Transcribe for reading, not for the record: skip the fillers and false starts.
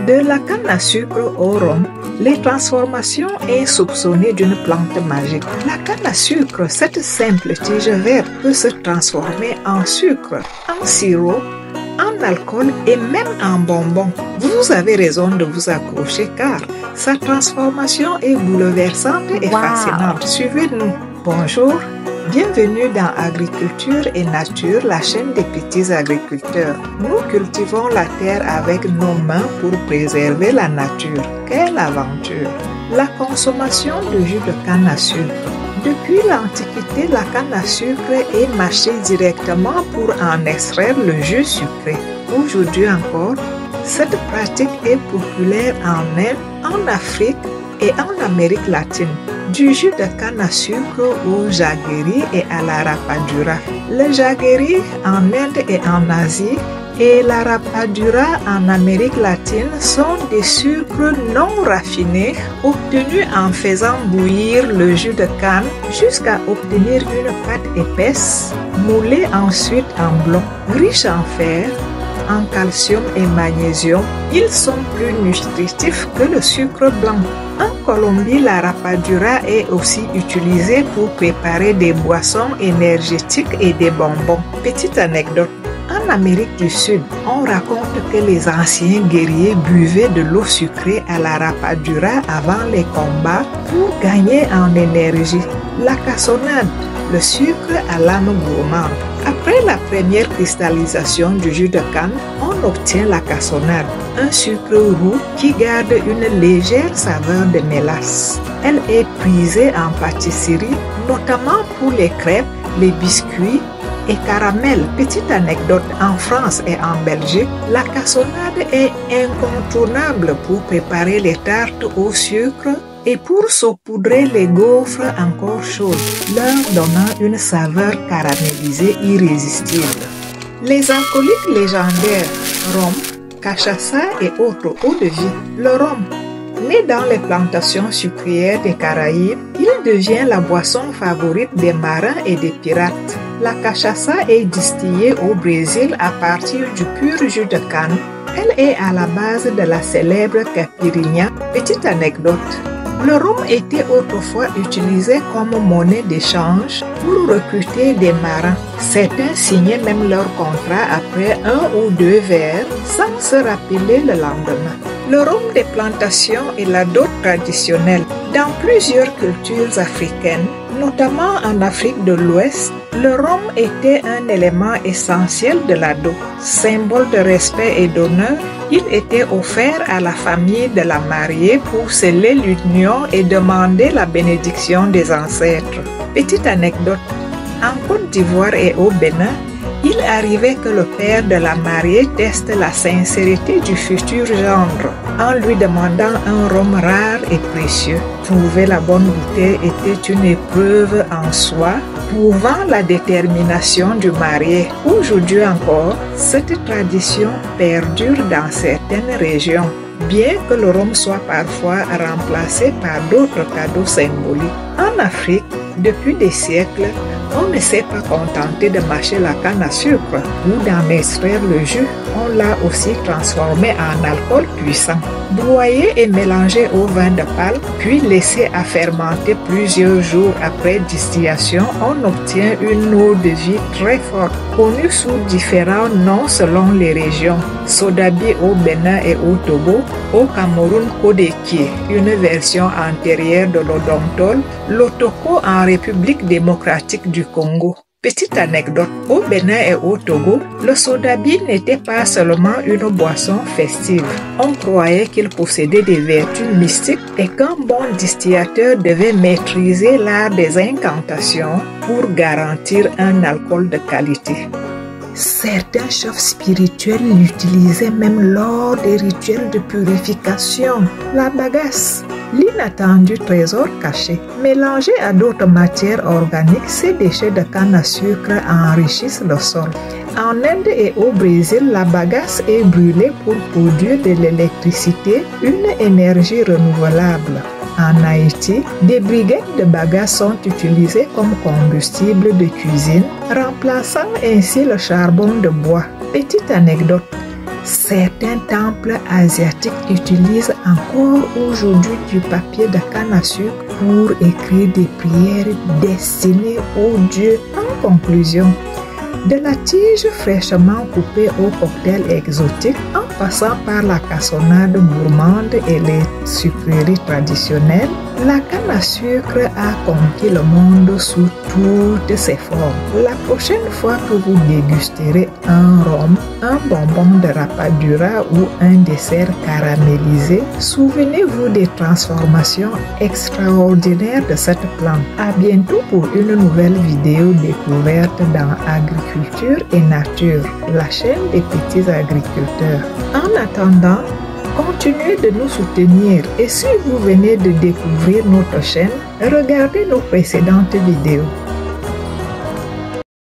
De la canne à sucre au rhum, les transformations insoupçonnées d'une plante magique. La canne à sucre, cette simple tige verte, peut se transformer en sucre, en sirop, en alcool et même en bonbon. Vous avez raison de vous accrocher car sa transformation est bouleversante et fascinante. Suivez-nous. Bonjour, bienvenue dans Agriculture et Nature, la chaîne des petits agriculteurs. Nous cultivons la terre avec nos mains pour préserver la nature. Quelle aventure! La consommation de jus de canne à sucre. Depuis l'Antiquité, la canne à sucre est mâchée directement pour en extraire le jus sucré. Aujourd'hui encore, cette pratique est populaire en Inde, en Afrique et en Amérique latine. Du jus de canne à sucre au jaggery et à la rapadura. Le jaggery en Inde et en Asie et la rapadura en Amérique latine sont des sucres non raffinés obtenus en faisant bouillir le jus de canne jusqu'à obtenir une pâte épaisse, moulée ensuite en blocs. Riches en fer, en calcium et magnésium, ils sont plus nutritifs que le sucre blanc. En Colombie, la rapadura est aussi utilisée pour préparer des boissons énergétiques et des bonbons. Petite anecdote. En Amérique du Sud, on raconte que les anciens guerriers buvaient de l'eau sucrée à la rapadura avant les combats pour gagner en énergie. La cassonade, le sucre à l'âme gourmande. Après la première cristallisation du jus de canne, on obtient la cassonade, un sucre roux qui garde une légère saveur de mélasse. Elle est prisée en pâtisserie, notamment pour les crêpes, les biscuits et caramels. Petite anecdote, en France et en Belgique, la cassonade est incontournable pour préparer les tartes au sucre et pour saupoudrer les gaufres encore chaudes, leur donnant une saveur caramélisée irrésistible. Les alcooliques légendaires, rhum, cachaça et autres eaux de vie. Le rhum, né dans les plantations sucrières des Caraïbes, il devient la boisson favorite des marins et des pirates. La cachaça est distillée au Brésil à partir du pur jus de canne. Elle est à la base de la célèbre caipirinha. Petite anecdote. Le rhum était autrefois utilisé comme monnaie d'échange pour recruter des marins. Certains signaient même leur contrat après un ou deux verres sans se rappeler le lendemain. Le rhum des plantations est la dot traditionnelle. Dans plusieurs cultures africaines, notamment en Afrique de l'Ouest, le rhum était un élément essentiel de la dot. Symbole de respect et d'honneur, il était offert à la famille de la mariée pour sceller l'union et demander la bénédiction des ancêtres. Petite anecdote, en Côte d'Ivoire et au Bénin, il arrivait que le père de la mariée teste la sincérité du futur gendre en lui demandant un rhum rare et précieux. Trouver la bonne bouteille était une épreuve en soi, prouvant la détermination du marié. Aujourd'hui encore, cette tradition perdure dans certaines régions, bien que le rhum soit parfois remplacé par d'autres cadeaux symboliques. En Afrique, depuis des siècles, on ne s'est pas contenté de mâcher la canne à sucre ou d'en extraire le jus. On l'a aussi transformé en alcool puissant. Broyé et mélangé au vin de palme, puis laissé à fermenter plusieurs jours après distillation, on obtient une eau de vie très forte, connue sous différents noms selon les régions. Sodabi au Bénin et au Togo, au Cameroun Kodeki, une version antérieure de l'odomtol, l'otoko en République démocratique du Congo. Petite anecdote, au Bénin et au Togo, le sodabi n'était pas seulement une boisson festive. On croyait qu'il possédait des vertus mystiques et qu'un bon distillateur devait maîtriser l'art des incantations pour garantir un alcool de qualité. Certains chefs spirituels l'utilisaient même lors des rituels de purification. La bagasse, l'inattendu trésor caché. Mélangé à d'autres matières organiques, ces déchets de canne à sucre enrichissent le sol. En Inde et au Brésil, la bagasse est brûlée pour produire de l'électricité, une énergie renouvelable. En Haïti, des briquettes de bagasse sont utilisées comme combustible de cuisine, remplaçant ainsi le charbon de bois. Petite anecdote, Certains temples asiatiques utilisent encore aujourd'hui du papier de canne à sucre pour écrire des prières destinées aux dieux. En conclusion, de la tige fraîchement coupée au cocktail exotique, en passant par la cassonade gourmande et les sucreries traditionnelles, la canne à sucre a conquis le monde sous toutes ses formes. La prochaine fois que vous dégusterez un rhum, un bonbon de rapadura ou un dessert caramélisé, souvenez-vous des transformations extraordinaires de cette plante. À bientôt pour une nouvelle vidéo découverte dans Agriculture et Nature, la chaîne des petits agriculteurs. En attendant, continuez de nous soutenir et si vous venez de découvrir notre chaîne, regardez nos précédentes vidéos.